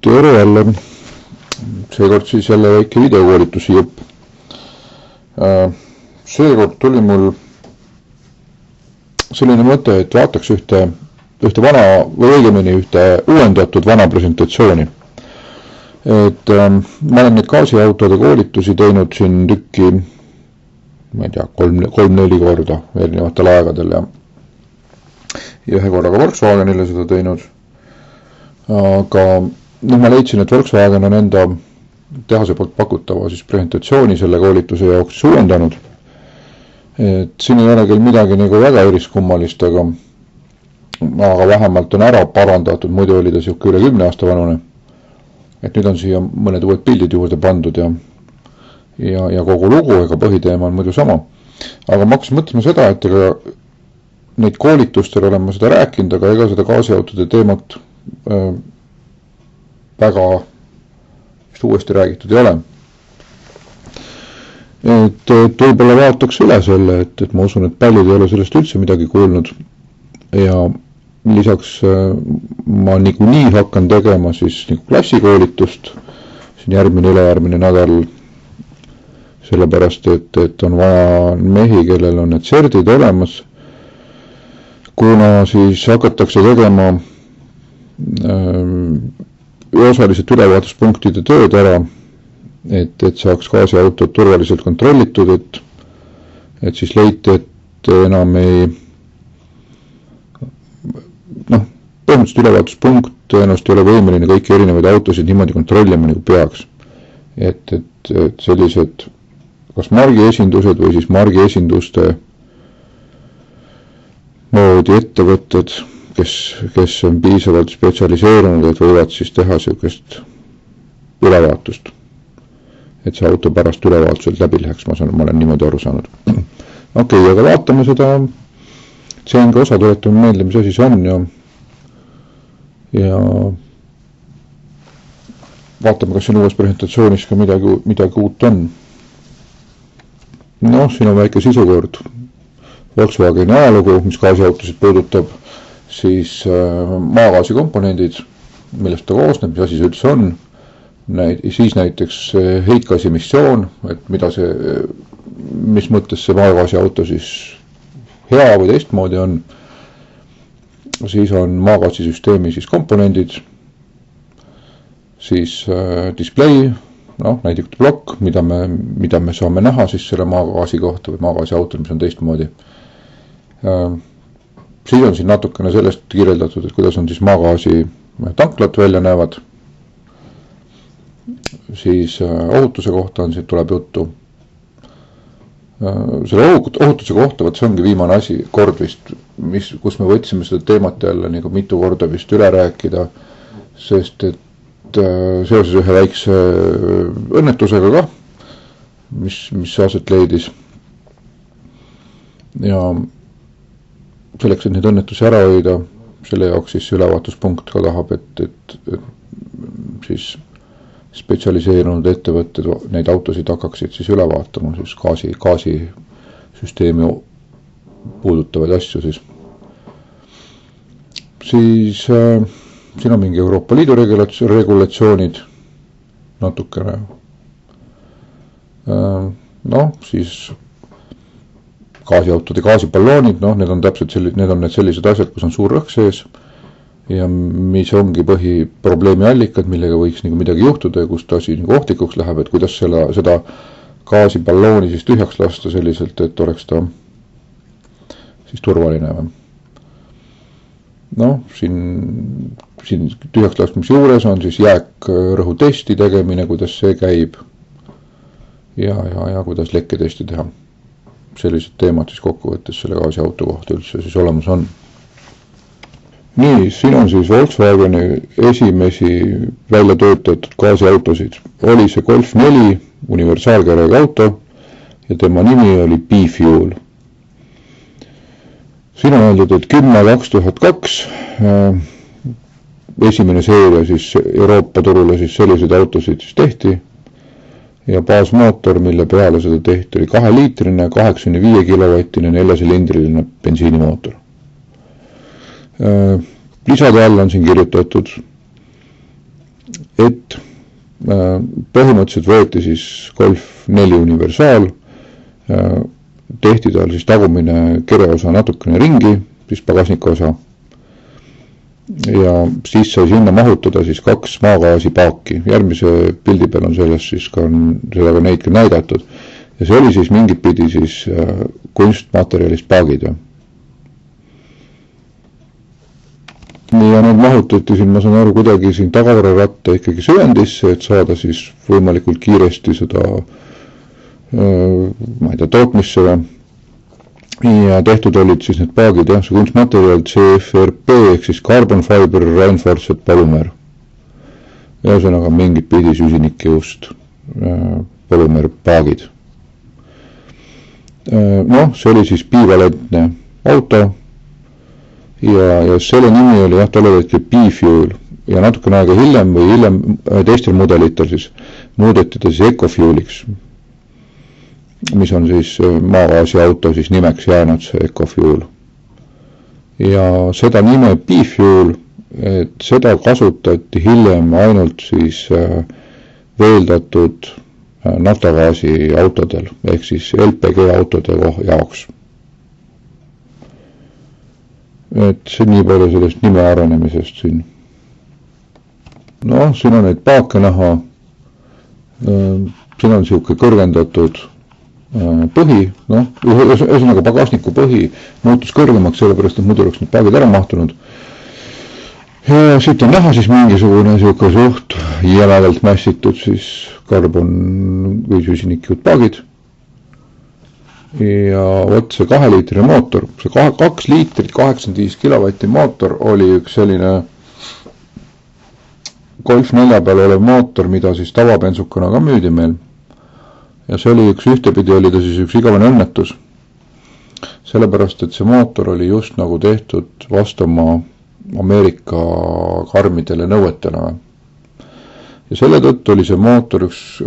tere jälle, seekord siis jälle väike videokoolitusi jupp. Seekord tuli mul selline mõte, et vaataks ühte vana või õigemini ühte uuendatud vana presentatsiooni. Et ma olen neid gaasiautode koolitusi teinud siin tükki, ma ei tea, 3-4 korda erinevatel aegadel ja ühe korraga Volkswagenile seda teinud. Aga ma leidsin, et Volkswagen on enda tehase poolt pakutava siis presentatsiooni selle koolituse jaoks uuendanud. Et siin ei ole küll midagi nagu väga eriskummalist, aga vähemalt on ära parandatud, muidu oli ta siuke üle 10 aasta vanune. Et nüüd on siia mõned uued pildid juurde pandud ja kogu lugu, ega põhiteema on muidu sama. Aga ma hakkasin mõtlema seda, et ega neid koolitustel olen ma seda rääkinud, aga ega seda gaasiautode teemat väga uuesti räägitud ei ole. Et võib-olla vaataks üle selle, et ma usun, et paljud ei ole sellest üldse midagi kuulnud ja lisaks ma niikuinii hakkan tegema siis nagu klassikoolitust siin ülejärgmine nädal, sellepärast, et on vaja mehi, kellel on need serdid olemas, kuna siis hakatakse tegema osaliselt ülevaatuspunktide tööd ära, et saaks gaasiautod turvaliselt kontrollitud, et siis leiti, et enam ei põhimõtteliselt ülevaatuspunkt tõenäoliselt ei ole võimeline kõiki erinevaid autosid niimoodi kontrollima nagu peaks. Et sellised kas margiesindused või siis margiesinduste moodi ettevõtted, kes on piisavalt spetsialiseerunud, et võivad siis teha sellist ülevaatust. Et see auto pärast ülevaatusel läbi läheks, ma olen niimoodi aru saanud. Okei, aga vaatame seda CNG osa, tuletame meelde, mis asi see on ja vaatame, kas siin uues presentatsioonis ka midagi uut on. Siin on väike sisukord. Volkswageni ajalugu, mis gaasiautosid puudutab, siis maagaasi komponendid, millest ta koosneb, mis asi see üldse on, siis näiteks heitgaasi emissioon, et mis mõttes see maagaasi auto siis hea või teistmoodi on, siis on maagaasisüsteemi siis komponendid, siis display, näiteks plokk, mida me saame näha siis selle maagaasi kohta või maagaasi autol, mis on teistmoodi. Siis on siin natukene sellest kirjeldatud, et kuidas on siis maagaasi tanklad välja näevad. Siis ohutuse kohta on siit tuleb juttu. Selle ohutuse kohta, see ongi viimane kord vist, kus me võtsime seda teemat jälle nagu mitu korda vist üle rääkida, sest et seoses ühe väikse õnnetusega ka, mis aset leidis. Ja selleks, et neid õnnetusi ära hoida, selle jaoks siis ülevaatuspunkt ka tahab, et siis spetsialiseerunud ettevõtted neid autosid hakkaksid siis üle vaatama, siis gaasisüsteemi puudutavaid asju siis. Siis siin on mingi Euroopa Liidu regulatsioonid natukene. Siis gaasiautode gaasiballoonid, need on täpselt need sellised asjad, kus on suur rõhk sees ja mis ongi põhiprobleemi allikad, millega võiks nagu midagi juhtuda ja kust asi nagu ohtlikuks läheb, et kuidas seda gaasiballooni siis tühjaks lasta selliselt, et oleks ta siis turvaline. Siin tühjaks laskmise juures on siis jääkrõhu testi tegemine, kuidas see käib ja kuidas lekketesti teha. Sellised teemad siis kokkuvõttes selle gaasiauto kohta üldse siis olemas on. Nii, siin on siis Volkswageni esimesi välja töötatud gaasiautosid. Oli see Golf 4 universaalkäraga auto ja tema nimi oli B-Fuel. Siin on öeldud, et 10.2002 esimene seeria siis Euroopa turule siis selliseid autosid siis tehti ja baasmootor, mille peale seda tehti, oli 2-liitrine, 85 kilovatine 4-silindriline bensiinimootor. Lisade all on siin kirjutatud et põhimõtteliselt võeti siis Golf 4 universaal, tehti tal siis tagumine kereosa natukene ringi, siis pagasniku osa, ja siis sai sinna mahutada siis 2 maagaasipaaki. Järgmise pildi peal on sellest siis ka seda ka neid ka näidatud. Ja see oli siis mingit pidi siis kunstmaterjalist paagid. Nii ja need mahutati siin, ma saan aru, kuidagi siin tagavararatta ikkagi süvendisse, et saada siis võimalikult kiiresti seda ma ei tea, tootmisse. Ja tehtud olid siis need paagid, jah, see kunstmaterjal CFRP ehk siis Carbon Fiber Reinforced Polymer. Ja ühesõnaga mingit pidi süsinikjõust polümer paagid. Noh, see oli siis bivalentne auto ja selle nimi oli jah, tolle hetkel B-Fuel ja natukene aega hiljem või hiljem teistel mudelitel siis muudeti ta siis EcoFueliks, mis on siis maagaasi auto siis nimeks jäänud, see EcoFuel. Ja seda nime B-Fuel, et seda kasutati hiljem ainult siis veeldatud naftagaasi autodel, ehk siis LPG autode jaoks. Et see nii palju sellest nime arenemisest siin. Noh, siin on neid paake näha, siin on siuke kõrgendatud põhi, noh, ühesõnaga pagasniku põhi muutus kõrgemaks, sellepärast, et muidu oleks need paagid ära mahtunud. Ja siit on näha siis mingisugune siuke suht jämedalt mässitud siis karbon või süsinikjõud paagid. Ja vot see 2-liitrine mootor, see 2 liitrit 85 kilovatti mootor oli üks selline Golf 4 peal olev mootor, mida siis tavapensukana ka müüdi meil. Ja see oli ühtepidi oli ta siis üks igavene õnnetus. Sellepärast, et see mootor oli just nagu tehtud vastama Ameerika karmidele nõuetele. Ja selle tõttu oli see mootor üks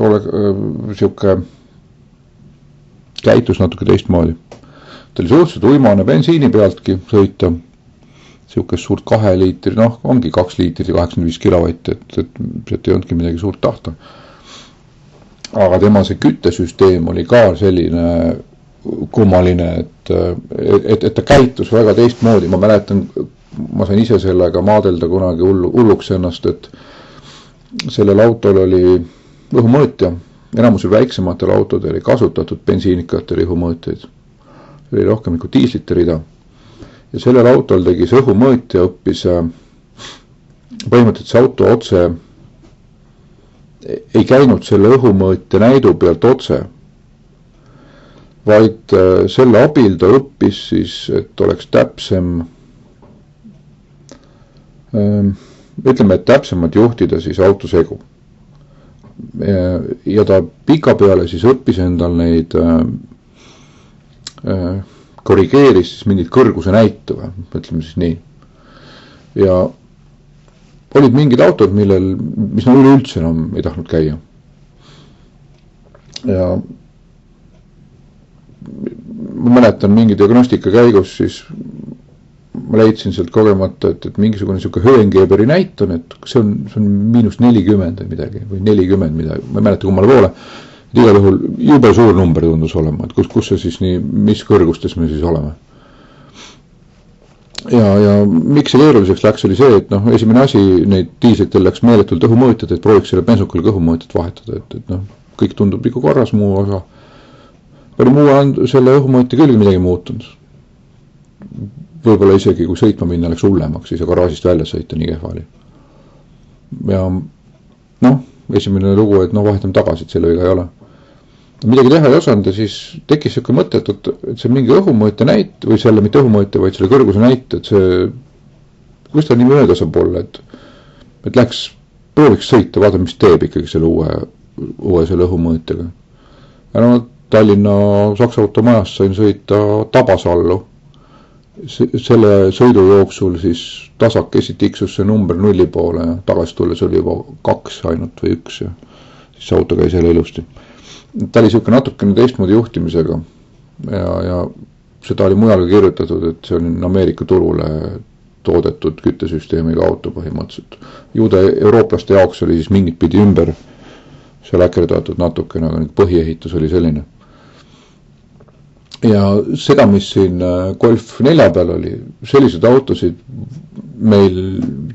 siuke käitus natuke teistmoodi. Ta oli suhteliselt uimane bensiini pealtki sõita. Siukest suurt 2 liitri, noh, ongi 2 liitrit ja 85 kilovatti, et ei olnudki midagi suurt tahta. Aga tema see küttesüsteem oli ka selline kummaline, et ta käitus väga teistmoodi. Ma mäletan, ma sain ise sellega maadelda kunagi hulluks ennast, et sellel autol oli õhumõõtja. Enamusel väiksematel autodel oli kasutatud bensiinikatel õhumõõtjaid. Oli rohkem nagu diislite rida. Ja sellel autol tegi see õhumõõtja õppis põhimõtteliselt see auto otse ei käinud selle õhumõõtja näidu pealt otse, vaid selle abil ta õppis siis, et oleks täpsem, ütleme, et täpsemalt juhtida siis autosegu. Ja ta pika peale siis õppis endal neid korrigeeris siis mingid kõrguse näitu, ütleme siis nii. Ja olid mingid autod, mis üleüldse enam ei tahtnud käia. Ja ma mäletan mingi diagnostika käigus, siis ma leidsin sealt kogemata, et mingisugune siuke Höhengeberi näit on, et see on -40 või midagi, või 40 midagi, ma ei mäleta kummale poole. Igal juhul jube suur number tundus olema, et kus see siis nii, mis kõrgustes me siis oleme. Ja miks see keeruliseks läks, oli see, et esimene asi, neid diislitel läks meeletult õhumõõtjad, et prooviks selle bensukal õhumõõtjat vahetada, et kõik tundub ikka korras, muu osa. Palju muu on selle õhumõõtja külge midagi muutunud. Võib-olla isegi, kui sõitma minna läks hullemaks, siis garaažist välja sõita nii kehva oli. Ja esimene lugu, et vahetame tagasi, et selle viga ei ole. Midagi teha ei osanud ja siis tekkis siuke mõte, et see mingi õhumõõtja näit, või selle mitte õhumõõtja, vaid selle kõrguse näit, et see, kus ta nii mööda saab olla, et läks, prooviks sõita, vaata, mis teeb ikkagi selle uue selle õhumõõtjaga. Ja Tallinna Saksa automajas sain sõita Tabasallu. Selle sõidu jooksul siis tasakesi tiksus see number 0 poole ja tagasi tulles oli juba 2 ainult või 1 ja siis auto käis jälle ilusti. Ta oli siuke natukene teistmoodi juhtimisega ja seda oli mujalgi kirjutatud, et see on Ameerika turule toodetud küttesüsteemiga auto põhimõtteliselt. Juude eurooplaste jaoks oli siis mingit pidi ümber see läkerdatud natukene, aga põhiehitus oli selline. Ja seda, mis siin Golf 4 peal oli, sellised autosid meil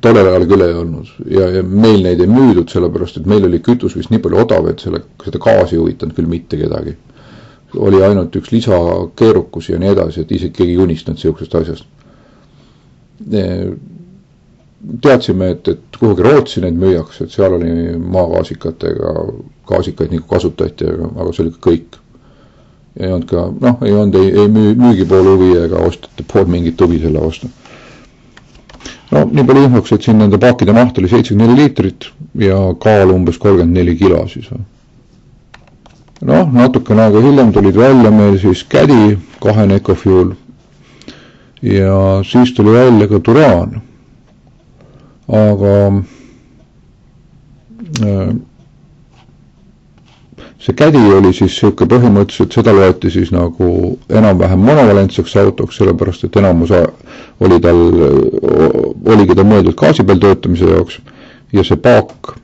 tollel ajal küll ei olnud ja meil neid ei müüdud, sellepärast, et meil oli kütus vist nii palju odav, et seda gaasi huvitanud küll mitte kedagi. Oli ainult üks lisakeerukus ja nii edasi, et isegi keegi ei unistanud sellisest asjast. Teadsime, et kuhugi Rootsi neid müüaks, et seal oli maagaasikatega, gaasikaid nagu kasutati, aga see oli kõik. Ei olnud ka, ei olnud ei müügi pool huvi ega ostate pool mingit huvi selle vastu. Nii palju infoks, et siin nende paakide maht oli 74 liitrit ja kaal umbes 34 kilo siis. Natuke aega hiljem tulid välja meil siis Caddy 2 EcoFuel ja siis tuli välja ka Touran. Aga see Caddy oli siis siuke põhimõtteliselt, seda loeti siis nagu enam-vähem monovalentseks autoks, sellepärast et enamus oligi ta mõeldud gaasi peal töötamise jaoks ja see paak,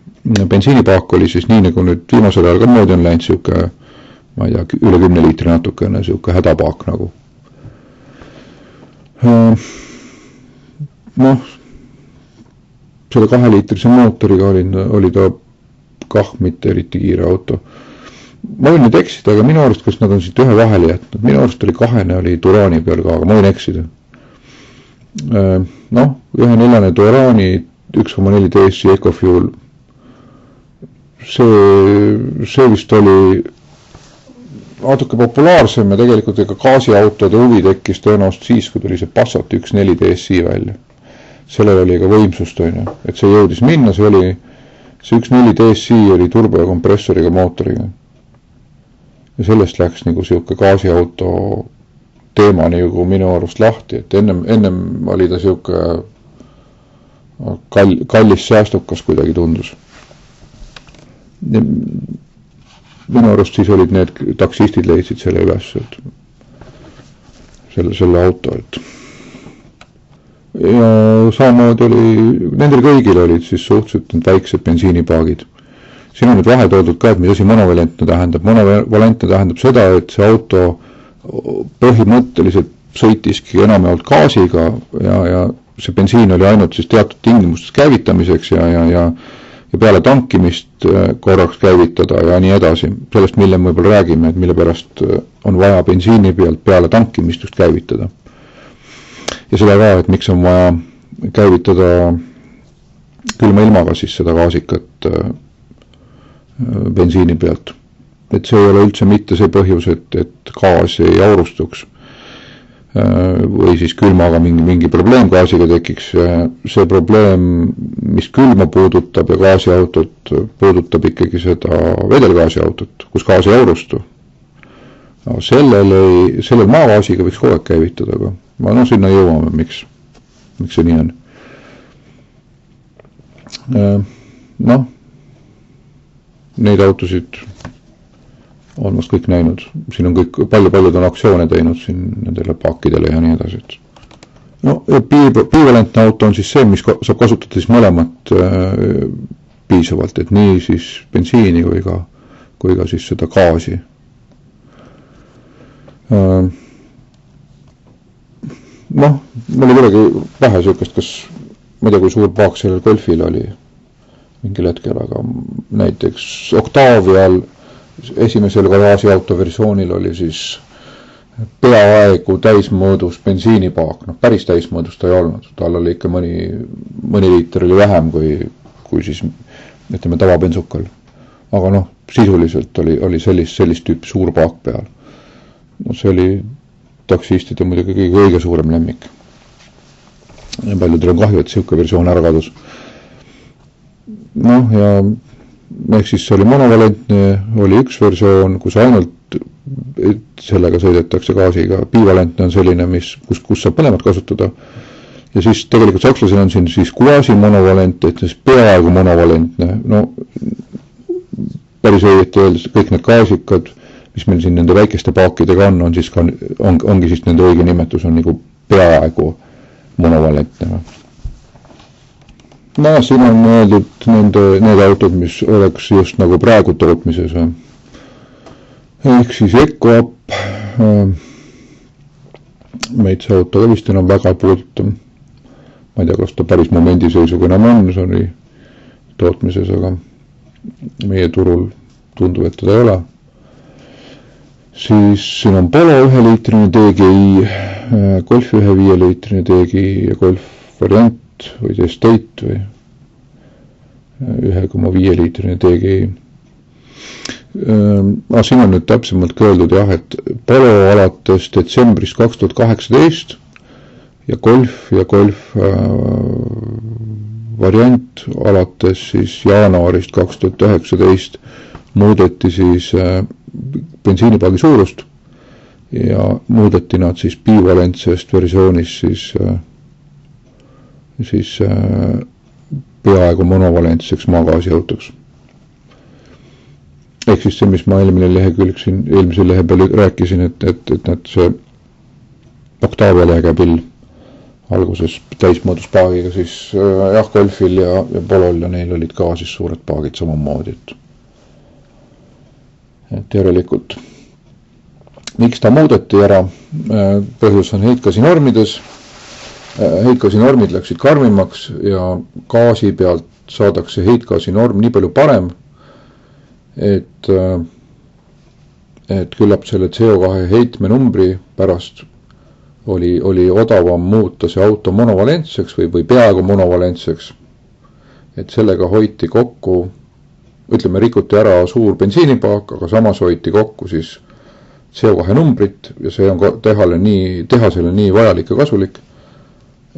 bensiinipaak oli siis nii nagu nüüd viimasel ajal ka moodi on läinud siuke, ma ei tea, üle 10 liitri natukene, siuke hädapaak nagu. Selle 2 liitrise mootoriga oli ta kah mitte eriti kiire auto. Ma võin nüüd eksida, aga minu arust, kas nad on siit ühe vahele jätnud. Minu arust oli 2 oli Tourani peal ka, aga ma võin eksida. 1.4 Tourani 1.4 DSi EcoFuel. See vist oli natuke populaarsem ja tegelikult ega gaasiautode huvi tekkis tõenäoliselt siis, kui tuli see Passat 1.4 DSi välja. Sellel oli ka võimsust, et see jõudis minna, see 1.4 DSi oli turbo ja kompressoriga mootoriga. Ja sellest läks nagu siuke gaasiauto teema nagu minu arust lahti, et ennem oli ta siuke kallis säästukas kuidagi tundus. Ja minu arust siis olid need taksistid leidsid selle üles, selle auto, ja samamoodi nendel kõigil olid siis suhteliselt väiksed bensiinipaagid. Siin on nüüd vahe toodud ka, et mis asi monovalentne tähendab. Monovalentne tähendab seda, et see auto põhimõtteliselt sõitiski enamjaolt gaasiga ja see bensiin oli ainult siis teatud tingimustes käivitamiseks ja peale tankimist korraks käivitada ja nii edasi. Sellest, mille me võib-olla räägime, et mille pärast on vaja bensiini pealt peale tankimist just käivitada. Ja seda ka, et miks on vaja käivitada külma ilmaga siis seda gaasikat bensiini pealt. Et see ei ole üldse mitte see põhjus, et gaas ei aurustuks või siis külmaga mingi probleem gaasiga tekiks. See probleem, mis külma puudutab ja gaasiautot puudutab ikkagi seda vedelgaasiautot, kus gaas ei aurustu. Sellel maagaasiga võiks kogu aeg käivitada, aga sinna jõuame, miks see nii on. Neid autosid on vast kõik näinud. Siin on kõik, paljud on aktsioone teinud siin nendele paakidele ja nii edasi. Ja bivalentne auto on siis see, mis saab kasutada siis mõlemat piisavalt, et nii siis bensiini kui ka siis seda gaasi. Mul oli kuidagi vähe siukest, kas ma ei tea, kui suur paak sellel Golfil oli mingil hetkel, aga näiteks Octavial esimesel gaasiauto versioonil oli siis peaaegu täismõõdus bensiinipaak, päris täismõõdus ta ei olnud, tal oli ikka mõni liiter oli vähem kui siis ütleme tavabensukal, aga sisuliselt oli sellist tüüpi suur paak peal. See oli taksistide muidugi kõige suurem lemmik. Ja paljudel on kahju, et siuke versioon ära kadus. Ja ehk siis see oli monovalentne, oli üks versioon, kus ainult sellega sõidetakse gaasiga. Bivalentne on selline, kus saab mõlemat kasutada. Ja siis tegelikult sakslasel on siin siis quasi monovalent, et siis peaaegu monovalentne. Päris õieti öeldes kõik need gaasikad, mis meil siin nende väikeste paakidega ongi siis nende õige nimetus on nagu peaaegu monovalentne. No siin on öeldud need autod, mis oleks just nagu praegu tootmises. Ehk siis EcoUp, meid see auto ka vist enam väga puuduta. Ma ei tea, kas ta päris momendi seisuga enam on, see oli tootmises, aga meie turul tundub, et teda ei ole. Siis siin on Polo 1-liitrine DGI, Golf 1 5-liitrine DGI ja Golf variant või Estate või 1,5-liitrine DGI. Siin on nüüd täpsemalt öeldud jah, et Polo alates detsembrist 2018 ja Golf variant alates siis jaanuarist 2019 muudeti siis bensiinipaagi suurust ja muudeti nad siis bivalentsest versioonis siis peaaegu monovalentseks maagaasiautoks. Ehk siis see, mis ma eelmise lehe peal rääkisin, et nad see Octavia lehekäpill alguses täismõõdus paagiga, siis jah, Golfil ja Polol ja neil olid ka siis suured paagid samamoodi, et järelikult. Miks ta muudeti ära? Põhjus on heitgaasinormides. Heitgaasinormid läksid karmimaks ja gaasi pealt saadakse heitgaasinorm nii palju parem, et küllap selle CO2 heitme numbri pärast oli odavam muuta see auto monovalentseks või peaaegu monovalentseks. Et sellega hoiti kokku, ütleme, rikuti ära suur bensiinipaak, aga samas hoiti kokku siis CO2 numbrit ja see on tehasele nii vajalik ja kasulik,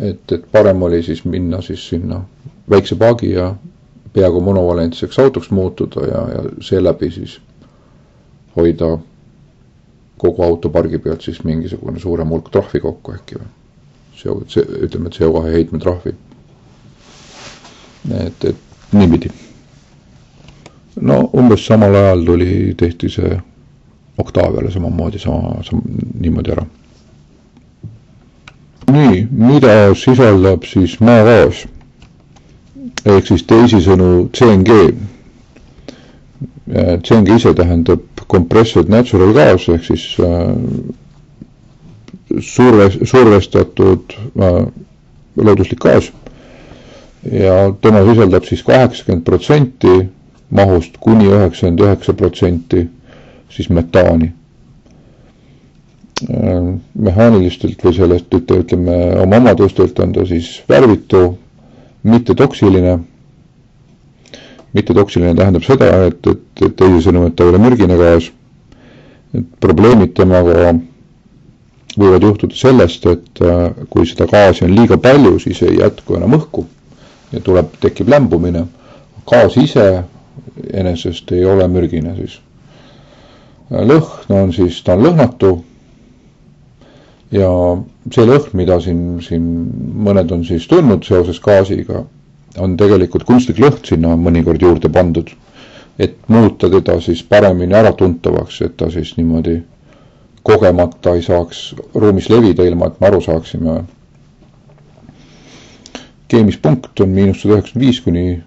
et parem oli siis minna siis sinna väikse paagi ja peaaegu monovalentseks autoks muutuda ja seeläbi siis hoida kogu autopargi pealt siis mingisugune suurem hulk trahvi kokku äkki või. Ütleme, et CO2 heitme trahvi. Et niipidi. No umbes samal ajal tehti see Octaviale samamoodi niimoodi ära. Nii, mida sisaldab siis maagaas? Ehk siis teisisõnu CNG. CNG ise tähendab compressed natural gas ehk siis survestatud looduslik gaas ja tema sisaldab siis 80% mahust kuni 99% siis metaani. Mehaanilistelt või sellest ütleme oma omadustelt on ta siis värvitu, mitte toksiline. Mitte toksiline tähendab seda, et teisisõnu, et ta ei ole mürgine gaas. Probleemid temaga võivad juhtuda sellest, et kui seda gaasi on liiga palju, siis ei jätku enam õhku ja tekib lämbumine. Gaas ise enesest ei ole mürgine siis. Lõhn on siis, ta on lõhnatu ja see lõhn, mida siin mõned on siis tulnud seoses gaasiga, on tegelikult kunstlik lõhn sinna mõnikord juurde pandud, et muuta teda siis paremini äratuntavaks, et ta siis niimoodi kogemata ei saaks ruumis levida ilma, et me aru saaksime. Keemispunkt on -195 kuni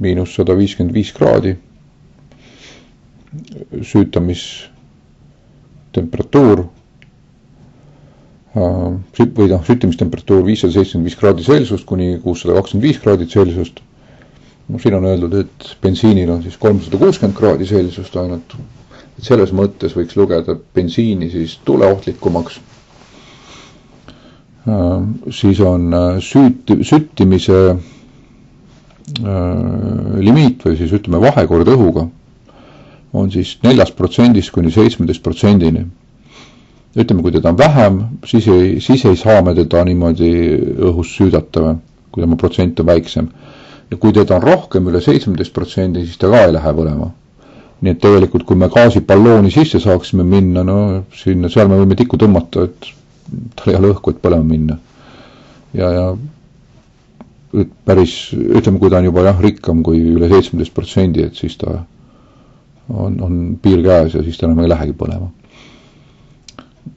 -155 kraadi. Süütamistemperatuur või süttimistemperatuur 575 kraadi Celsiust kuni 625 kraadi Celsiust. Siin on öeldud, et bensiinil on siis 360 kraadi Celsiust ainult. Et selles mõttes võiks lugeda bensiini siis tuleohtlikumaks. Siis on süttimise limiit või siis ütleme vahekord õhuga on siis 4% kuni 17%. Ütleme, kui teda on vähem, siis ei saa me teda niimoodi õhus süüdata, kui tema protsent on väiksem. Ja kui teda on rohkem üle 17%, siis ta ka ei lähe põlema. Nii et tegelikult, kui me gaasipallooni sisse saaksime minna, seal me võime tikku tõmmata, et tal ei ole õhku, et põlema minna. Ja päris, ütleme, kui ta on juba rikkam kui üle 17%, et siis ta on piir käes ja siis ta enam ei lähegi põlema.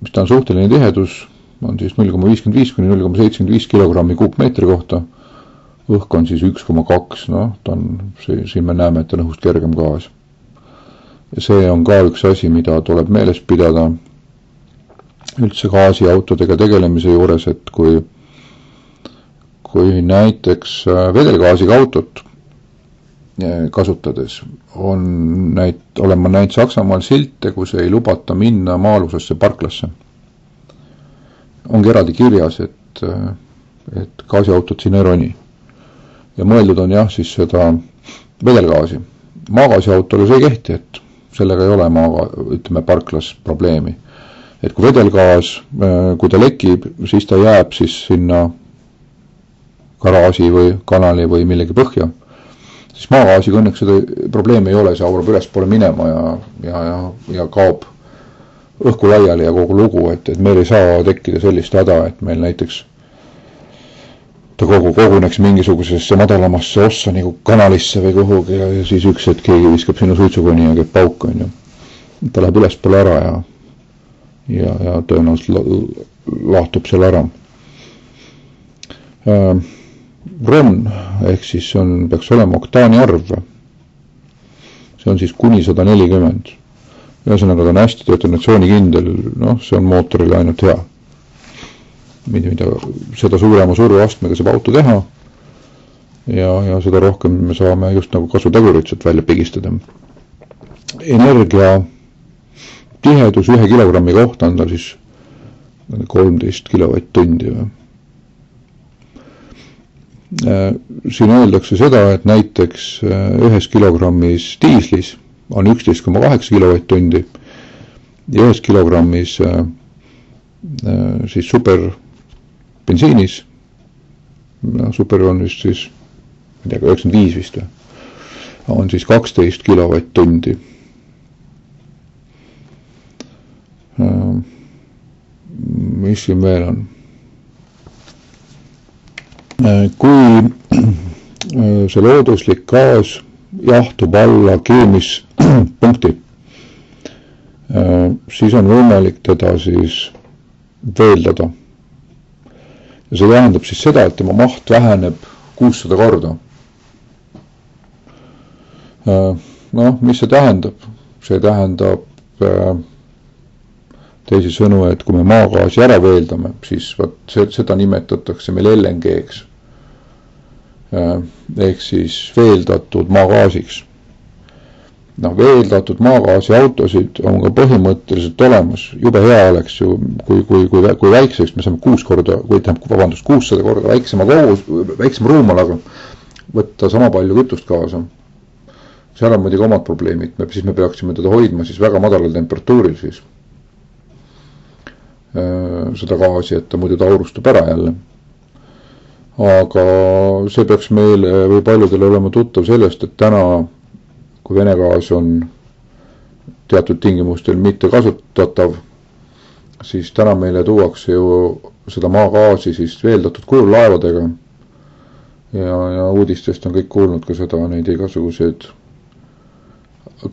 Mis ta on suhteline tihedus, on siis 0,55 kuni 0,75 kilogrammi kuupmeetri kohta. õhk on siis 1,2, noh, siin me näeme, et on õhust kergem gaas. Ja see on ka üks asi, mida tuleb meeles pidada üldse gaasiautodega tegelemise juures, et kui näiteks vedelgaasiga autot kasutades olen ma näinud Saksamaal silte, kus ei lubata minna maa-alusesse parklasse. Ongi eraldi kirjas, et gaasiautot siin ei roni. Ja mõeldud on jah, siis seda vedelgaasi. Maagaasiautole see ei kehti, et sellega ei ole parklas probleemi. Et kui vedelgaas, kui ta lekib, siis ta jääb siis sinna garaaži või kanali või millegi põhja. Siis maagaasiga õnneks seda probleemi ei ole, see aurab üles poole minema ja kaob õhku laiali ja kogu lugu, et meil ei saa tekkida sellist häda, et meil näiteks ta koguneks mingisugusesse madalamasse ossa nagu kanalisse või kuhugi ja siis üks hetk keegi viskab sinu suitsukoni ja käib pauk, on ju. Ta läheb üles poole ära ja tõenäoliselt lahtub seal ära. RON ehk siis peaks olema oktaani arv. See on siis kuni 140. Ühesõnaga ta on hästi detonatsioonikindel, see on mootorile ainult hea. Mida seda suurema suruastmega saab auto teha ja seda rohkem me saame just nagu kasutegurit sealt välja pigistada. Energia tihedus 1 kilogrammi kohta on tal siis 13 kilovatt-tundi. Siin öeldakse seda, et näiteks 1 kilogrammis diislis on 11,8 kilovatt-tundi ja 1 kilogrammis siis superbensiinis, super on vist siis 95 vist on siis 12 kilovatt-tundi. Mis siin veel on? Kui see looduslik gaas jahtub alla keemispunkti, siis on võimalik teda siis veeldada. Ja see tähendab siis seda, et tema maht väheneb 600 korda. Mis see tähendab? See tähendab teisisõnu, et kui me maagaasi ära veeldame, siis seda nimetatakse meil LNG-ks. Ehk siis veeldatud maagaasiks. Veeldatud maagaasi autosid on ka põhimõtteliselt olemas. Jube hea oleks ju, kui väikseks me saame 600 korda väiksema ruumalaga võtta sama palju kütust kaasa. Seal on muidugi omad probleemid, siis me peaksime teda hoidma siis väga madalal temperatuuril siis seda gaasi, et ta muidu taurustub ära jälle. Aga see peaks meile või paljudele olema tuttav sellest, et täna, kui Vene gaas on teatud tingimustel mitte kasutatav, siis täna meile tuuakse ju seda maagaasi siis veeldatud kujul laevadega ja uudistest on kõik kuulnud ka seda, neid igasuguseid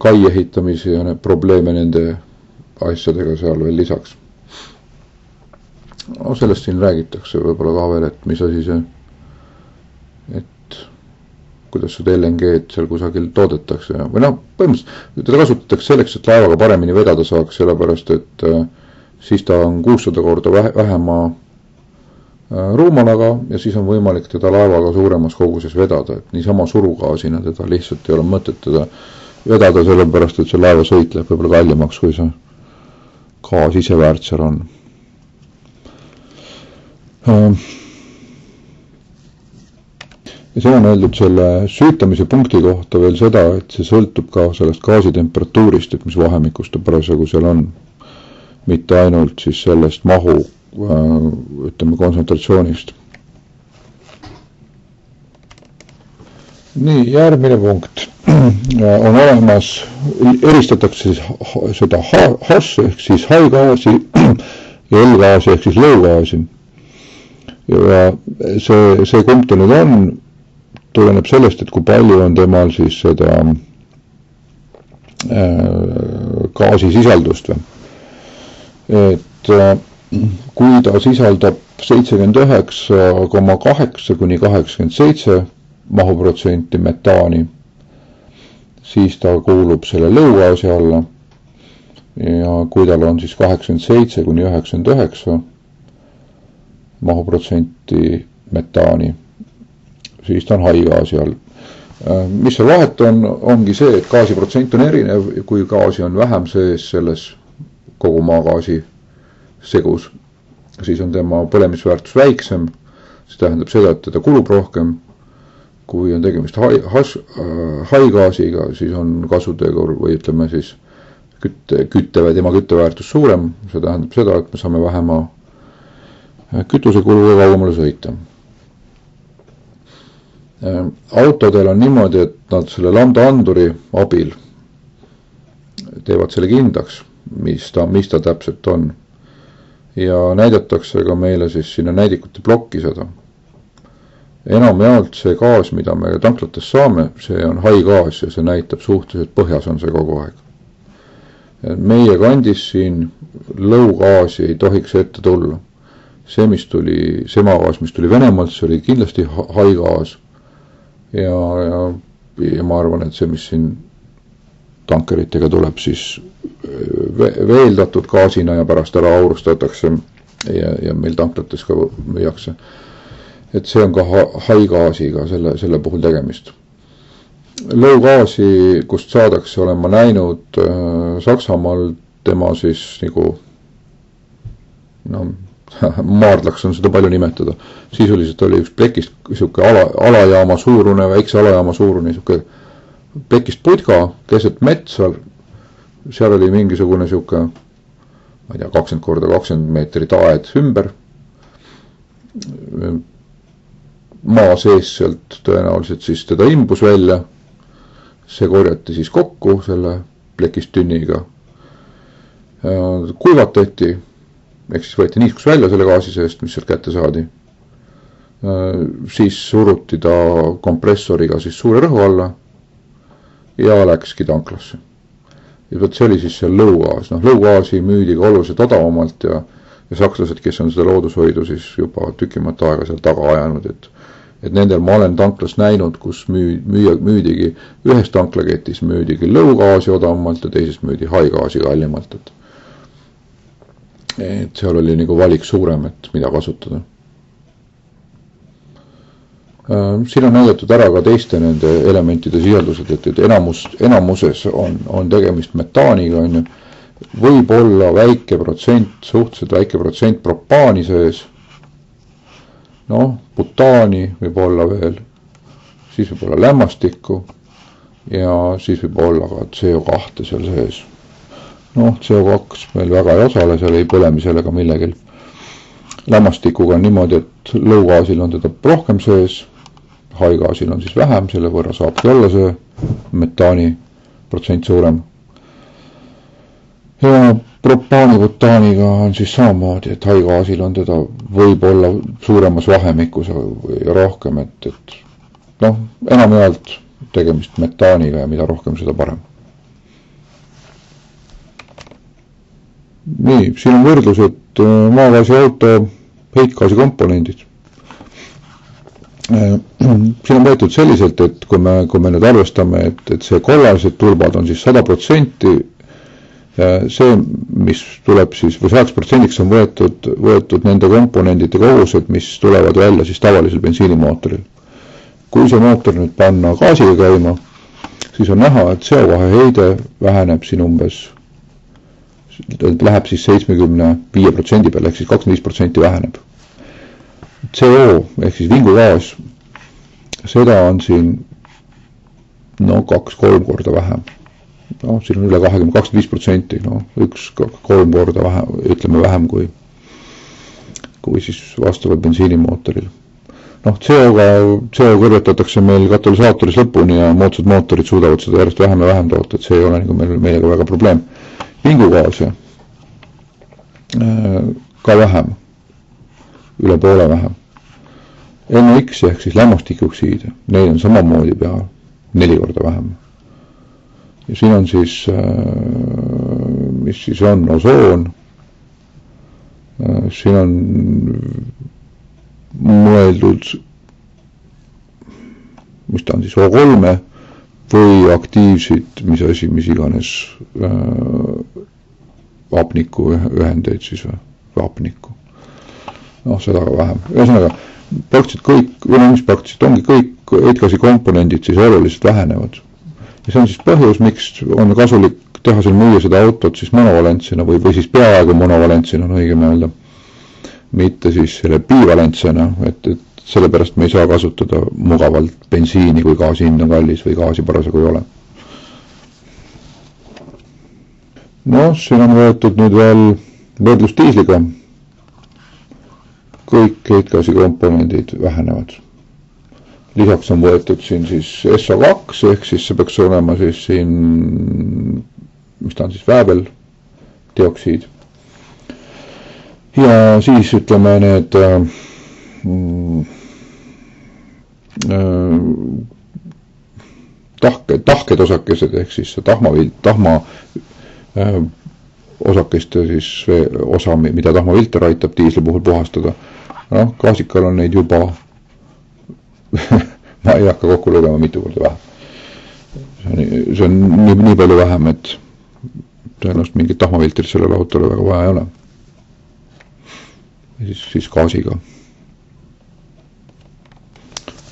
kai ehitamisi ja need probleeme nende asjadega seal veel lisaks. Sellest siin räägitakse võib-olla ka veel, et mis asi see, et kuidas seda LNG-d seal kusagil toodetakse või põhimõtteliselt teda kasutatakse selleks, et laevaga paremini vedada saaks, sellepärast et siis ta on 600 korda vähema ruumalaga ja siis on võimalik teda laevaga suuremas koguses vedada, et niisama surugaasina teda lihtsalt ei ole mõtet teda vedada, sellepärast et see laeva sõit läheb võib-olla kallimaks, kui see gaas ise väärt seal on. Ja see on öeldud selle süütamise punkti kohta veel seda, et see sõltub ka sellest gaasi temperatuurist, et mis vahemikus ta parasjagu seal on. Mitte ainult siis sellest mahu, kontsentratsioonist. Nii, järgmine punkt on olemas, eristatakse siis seda HOS ehk siis high-gaasi ja L-gaasi ehk siis low-gaasi. Ja see kumb ta nüüd on, tuleneb sellest, et kui palju on temal siis seda gaasisisaldust. Et kui ta sisaldab 79,8 kuni 87 mahuprotsenti metaani, siis ta kuulub selle lõugaasi alla ja kui tal on siis 87 kuni 99 mahuprotsenti metaani, siis ta on haigaasi all. Mis see vahet on, ongi see, et gaasiprotsent on erinev, kui gaasi on vähem sees selles kogu maagaasi segus, siis on tema põlemisväärtus väiksem, see tähendab seda, et teda kulub rohkem, kui on tegemist haigaasiga, siis on kasutegur või ütleme siis tema kütteväärtus suurem, see tähendab seda, et me saame vähema kütusekuluga kaugemale sõita. Autodel on niimoodi, et nad selle lambda anduri abil teevad selle kindlaks, mis ta täpselt on. Ja näidatakse ka meile siis sinna näidikute plokki seda. Enamjaolt see gaas, mida me tanklates saame, see on haigaas ja see näitab suhteliselt põhjas on see kogu aeg. Meie kandis siin lõugaasi ei tohiks ette tulla. See maagaas, mis tuli Venemaalt, see oli kindlasti haigaas. Ja ma arvan, et see, mis siin tankeritega tuleb, siis veeldatud gaasina ja pärast ära aurustatakse ja meil tanklates ka müüakse. Et see on ka haigaasiga selle puhul tegemist. Lõugaasi, kust saadakse, olen ma näinud Saksamaal tema siis nagu maardlaks on seda palju nimetada. Sisuliselt oli üks plekist siuke alajaama suurune, väikse alajaama suurune siuke plekist putka keset metsa. Seal oli mingisugune siuke, ma ei tea, 20x20 meetrit aed ümber. Maa sees sealt tõenäoliselt siis teda imbus välja. See korjati siis kokku selle plekist tünniga. Kuivatati. Ehk siis võeti niiskus välja selle gaasi seest, mis sealt kätte saadi. Siis suruti ta kompressoriga siis suure rõhu alla ja läkski tanklasse. Ja see oli siis see lõugaas. Lõugaasi müüdi ka oluliselt odavamalt ja sakslased, kes on seda loodushoidu siis juba tükimat aega seal taga ajanud, et nendel ma olen tanklas näinud, kus müüdigi ühes tanklaketis müüdigi lõugaasi odavamalt ja teises müüdi haigaasi kallimalt, et seal oli nagu valik suurem, et mida kasutada. Siin on näidatud ära ka teiste nende elementide sisaldused, et enamuses on tegemist metaaniga, võib olla väike protsent, suhteliselt väike protsent propaani sees, butaani võib olla veel, siis võib olla lämmastikku ja siis võib olla ka CO2 seal sees. CO2 meil väga ei osale, seal ei põlemisel ega millegil. Lämmastikuga on niimoodi, et lõugaasil on teda rohkem sees, haigaasil on siis vähem, selle võrra saabki olla see metaani protsent suurem. Ja propaani-butaaniga on siis samamoodi, et haigaasil on teda võib olla suuremas vahemikus ja rohkem, et enamjaolt tegemist metaaniga ja mida rohkem, seda parem. Nii, siin on võrdlused maagaasi auto heitgaasi komponendid. Siin on võetud selliselt, et kui me nüüd arvestame, et see kollased tulbad on siis 100%, see, mis tuleb siis, või 100% on võetud nende komponendite kogused, mis tulevad välja siis tavalisel bensiinimootoril. Kui see mootor nüüd panna gaasiga käima, siis on näha, et CO2 heide väheneb siin umbes, läheb siis 75% peale, ehk siis 25% väheneb. CO ehk siis vingugaas, seda on siin 2-3 korda vähem. Siin on üle 25%, 1-3 korda vähem, ütleme vähem kui siis vastavalt bensiinimootoril. CO kõrvetatakse meil katalysaatoris lõpuni ja moodsad mootorid suudavad seda järjest vähem ja vähem toota, et see ei ole nagu meile ka väga probleem. Vingugaase ka vähem, üle poole vähem. NOx ehk siis lämmastikoksiide, neid on samamoodi pea 4 korda vähem. Ja siin on siis, mis siis on osoon, siin on mõeldud, mis ta on siis, O3 või aktiivsid, mis iganes hapniku ühendeid siis või hapniku. Seda ka vähem. Ühesõnaga, praktiliselt ongi kõik heitgaasi komponendid siis oluliselt vähenevad. Ja see on siis põhjus, miks on kasulik tehasel müüa seda autot siis monovalentsena või siis peaaegu monovalentsena on õigem öelda. Mitte siis selle bivalentsena, et sellepärast me ei saa kasutada mugavalt bensiini, kui gaasi hind on kallis või gaasi parasjagu ei ole. Siin on võetud nüüd veel võrdlus diisliga. Kõik heitgaasi komponendid vähenevad. Lisaks on võetud siin siis SO2, ehk siis see peaks olema siis siin, mis ta on siis, väävel dioksiid. Ja siis ütleme need tahked osakesed, ehk siis tahma osakeste siis osa, mida tahmafilter aitab diisli puhul puhastada. Gaasikal on neid juba, ma ei hakka kokku lugema mitu korda vähem. See on nii palju vähem, et tõenäoliselt mingit tahmafiltrit sellele autole väga vaja ei ole. Ja siis gaasiga.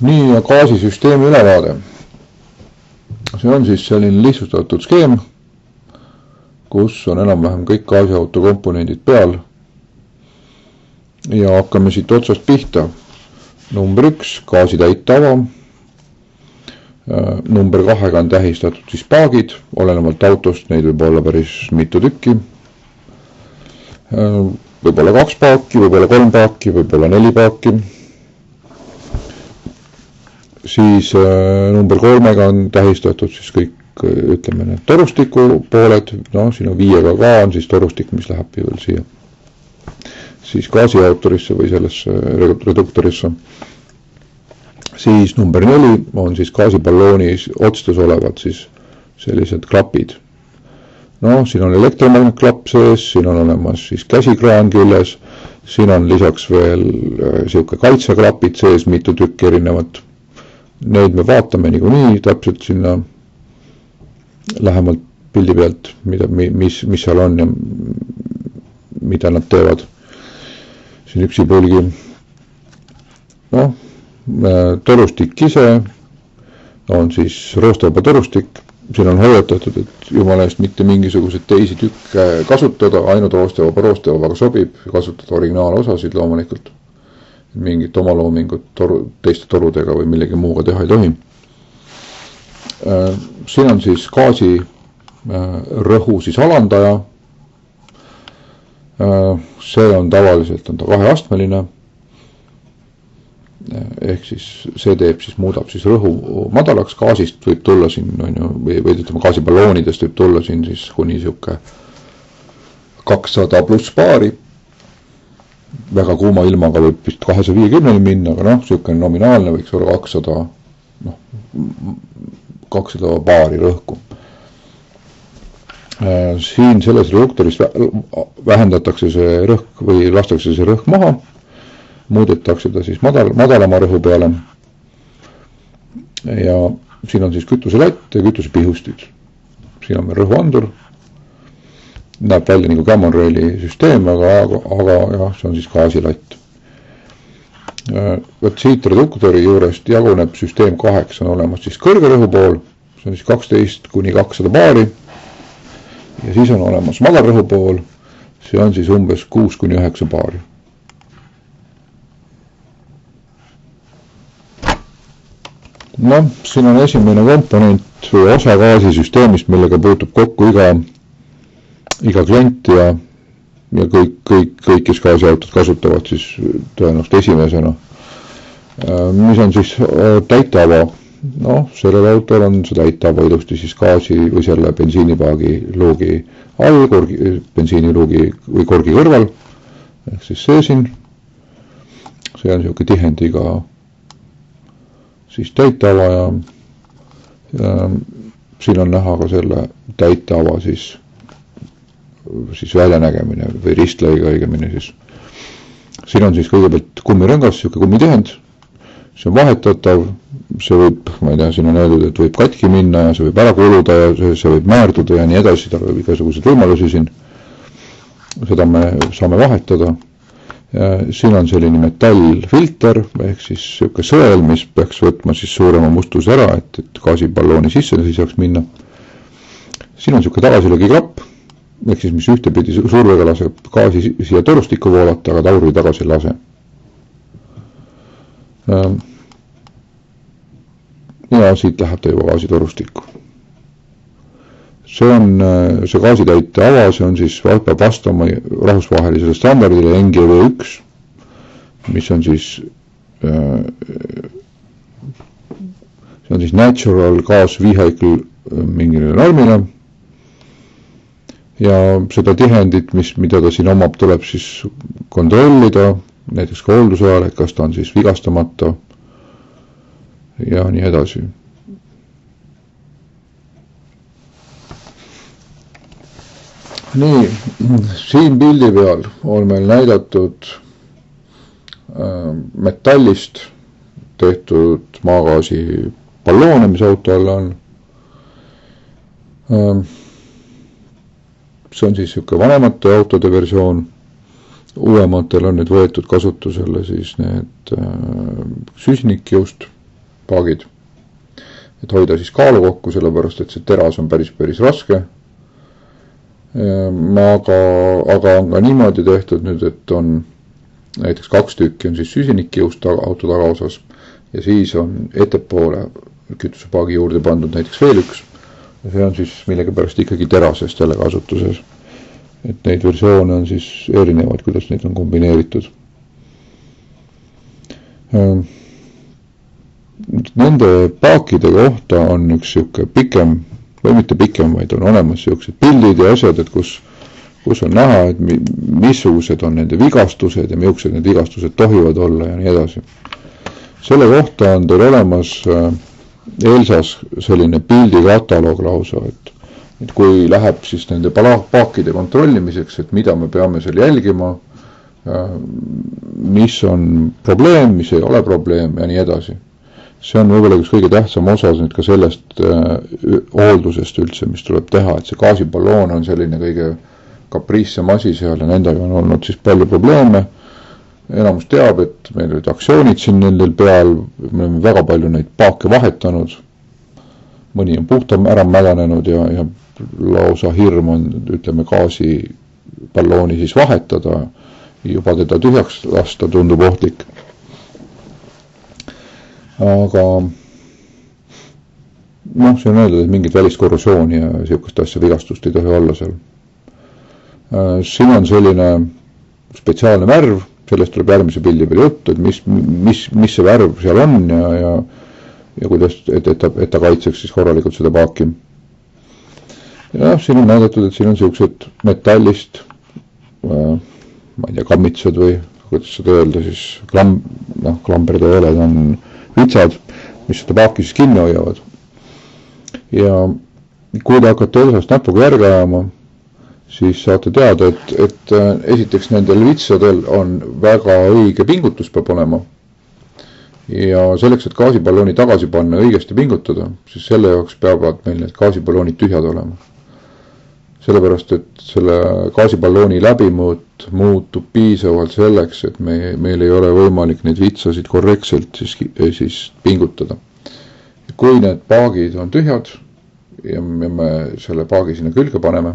Nii, ja gaasisüsteemi ülevaade. See on siis selline lihtsustatud skeem, kus on enam-vähem kõik gaasiauto komponendid peal. Ja hakkame siit otsast pihta. Number 1, gaasi täittava. Number 2 on tähistatud siis paagid, olenevalt autost, neid võib olla päris mitu tükki. Võib-olla 2 paaki, võib-olla 3 paaki, võib-olla 4 paaki. Siis number 3 on tähistatud siis kõik, ütleme, need torustiku pooled, siin on 5 ka on siis torustik, mis läheb veel siia siis gaasiautorisse või sellesse reduktorisse. Siis number 4 on siis gaasiballoonis otstes olevad siis sellised klapid. Siin on elektromagnetklapp sees, siin on olemas siis käsikraan küljes, siin on lisaks veel siuke kaitseklapid sees, mitu tükki erinevat. Neid me vaatame niikuinii täpselt sinna lähemalt pildi pealt, mis seal on ja mida nad teevad. Siin üksipulgi. Torustik ise on siis roostevaba torustik. Siin on hoiatatud, et jumala eest mitte mingisuguseid teisi tükke kasutada, ainult roostevabaga sobib kasutada originaalosasid loomulikult. Mingit omaloomingut teiste torudega või millegi muuga teha ei tohi. Siin on siis gaasi rõhu siis alandaja. See on tavaliselt ta kaheastmeline. Ehk siis see muudab siis rõhu madalaks. Gaasist võib tulla siin, või ütleme gaasiballoonidest võib tulla siin siis kuni siuke 200 pluss baari. Väga kuuma ilmaga võib vist 250 minna, aga siuke nominaalne võiks olla 200 baari rõhku. Siin selles reduktoris vähendatakse see rõhk või lastakse see rõhk maha, muudetakse ta siis madalama rõhu peale ja siin on siis kütuselatt ja kütusepihustid. Siin on meil rõhuandur, näeb välja nagu Cammon-Raili süsteem, aga jah, see on siis gaasilatt. Võt siit reduktori juurest jaguneb süsteem 8, on olemas siis kõrge rõhu pool, see on siis 12 kuni 200 baari. Ja siis on olemas madalrõhu pool, see on siis umbes 6 kuni 9 baari. Siin on esimene komponent või osa gaasisüsteemist, millega puutub kokku iga klient ja kõik, kes gaasiautot kasutavad siis tõenäoliselt esimesena. Mis on siis täitava? Sellel autol on see täitava ilusti siis gaasi või selle bensiinipaagi luugi all, bensiiniluugi või korgi kõrval, ehk siis see siin. See on siuke tihendiga siis täitava ja siin on näha ka selle täitava siis väljanägemine või ristlõiga õigemini siis. siin on siis kõigepealt kummirõngas, siuke kummitihend, see on vahetatav, see võib, ma ei tea, siin on öeldud, et võib katki minna ja see võib ära kuluda ja see võib määrduda ja nii edasi, tal võib igasuguseid võimalusi siin, seda me saame vahetada. Siin on selline metallfilter, ehk siis siuke sõel, mis peaks võtma siis suurema mustuse ära, et gaasiballooni sisse siis saaks minna. Siin on siuke tagasilöögiklapp, ehk siis mis ühtepidi survega laseb gaasi siia torustikku voolata, aga tauri tagasi lase. Ja siit läheb ta juba gaasitorustikku. See gaasitäite ava, see on siis, peab vastama rahvusvahelisele standardile NGV1, mis on siis, see on siis Natural Gas Vehicle mingile normile. Ja seda tihendit, mida ta siin omab, tuleb siis kontrollida, näiteks ka hoolduse ajal, et kas ta on siis vigastamata ja nii edasi. Nii, siin pildi peal on meil näidatud metallist tehtud maagaasi balloone, mis auto all on. See on siis siuke vanemate autode versioon. Uuematel on nüüd võetud kasutusele siis need süsinikjõust paagid, et hoida siis kaalu kokku, sellepärast et see teras on päris raske. Aga on ka niimoodi tehtud nüüd, et on näiteks 2 tükki on siis süsinikjõust auto tagaosas ja siis on ettepoole kütusepaagi juurde pandud näiteks veel üks ja see on siis millegipärast ikkagi terasest jälle kasutuses. Et neid versioone on siis erinevad, kuidas neid on kombineeritud. Nende paakide kohta on üks siuke pikem või mitte pikem, vaid on olemas siuksed pildid ja asjad, et kus on näha, et missugused on nende vigastused ja millised need vigastused tohivad olla ja nii edasi. Selle kohta on teil olemas Elsas selline pildikataloog lausa, et kui läheb siis nende paakide kontrollimiseks, et mida me peame seal jälgima, mis on probleem, mis ei ole probleem ja nii edasi. See on võib-olla üks kõige tähtsam osa nüüd ka sellest hooldusest üldse, mis tuleb teha, et see gaasiballoon on selline kõige kapriissem asi seal ja nendega on olnud siis palju probleeme. Enamus teab, et meil olid aktsioonid siin nendel peal, me oleme väga palju neid paake vahetanud, mõni on puhtam ära mädanenud ja lausa hirm on, ütleme, gaasiballooni siis vahetada, juba teda tühjaks lasta tundub ohtlik. Aga see on öeldud, et mingit väliskorrosiooni ja siukest asja vigastust ei tohi olla seal. Siin on selline spetsiaalne värv, sellest tuleb järgmise pildi peal juttu, et mis see värv seal on ja kuidas, et ta kaitseks siis korralikult seda paaki. Ja siin on näidatud, et siin on siuksed metallist, ma ei tea, kammitsad või kuidas seda öelda siis, klamberid ei ole, ta on vitsad, mis seda paaki siis kinni hoiavad. Ja kui te hakkate Elsast näpuga järgi ajama, siis saate teada, et esiteks nendel vitsadel on väga õige pingutus peab olema. Ja selleks, et gaasiballooni tagasi panna õigesti pingutada, siis selle jaoks peavad meil need gaasiballoonid tühjad olema. Sellepärast, et selle gaasiballooni läbimõõt muutub piisavalt selleks, et meil ei ole võimalik neid vitsasid korrektselt siis pingutada. Kui need paagid on tühjad ja me selle paagi sinna külge paneme,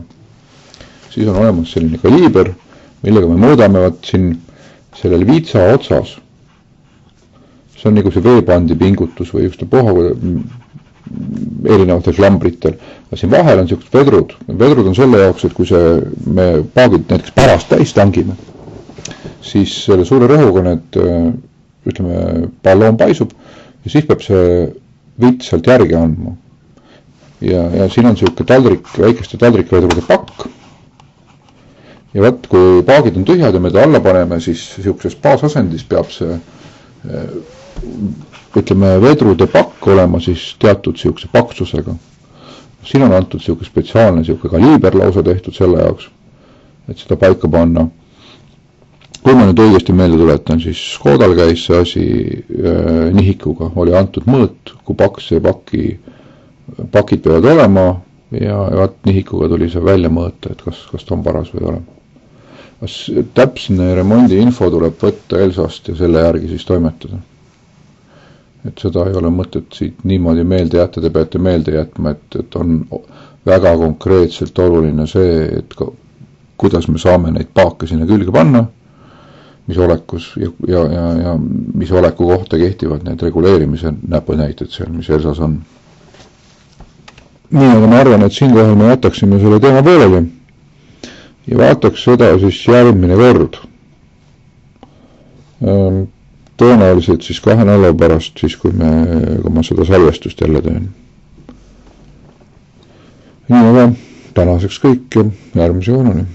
siis on olemas selline kaliiber, millega me mõõdame siin sellel vitsa otsas. See on nagu see veepandi pingutus või just puha erinevatel klambritel. Ja siin vahel on sellised vedrud. Vedrud on selle jaoks, et kui me paagid näiteks pärast täis tangime, siis selle suure rõhuga balloon paisub ja siis peab see vits sealt järgi andma. Ja siin on selline väikeste taldrikvedrude pakk. Ja võt, kui paagid on tühjad ja me ta alla paneme, siis sellises baasasendis peab see vedrude pakk olema siis teatud siukse paksusega. Siin on antud siuke spetsiaalne siuke kaliiber lausa tehtud selle jaoks, et seda paika panna. kui ma nüüd õigesti meelde tuletan, siis Škodal käis see asi nihikuga, oli antud mõõt, kui paks see pakid peavad olema ja nihikuga tuli see välja mõõta, et kas ta on paras või ei ole. Täpsne remondi info tuleb võtta Elsast ja selle järgi siis toimetada. Et seda ei ole mõtet siit niimoodi meelde jätta, te peate meelde jätma, et on väga konkreetselt oluline see, et kuidas me saame neid paake sinna külge panna, mis olekus ja mis oleku kohta kehtivad need reguleerimise näpunäited seal, mis Elsas on. Nii, aga ma arvan, et siinkohal me jätaksime selle teema pooleli ja vaataks seda siis järgmine kord. Tõenäoliselt siis 2 nädala pärast, siis kui ma seda salvestust jälle teen. Nii, aga tänaseks kõik ja järgmise korrani.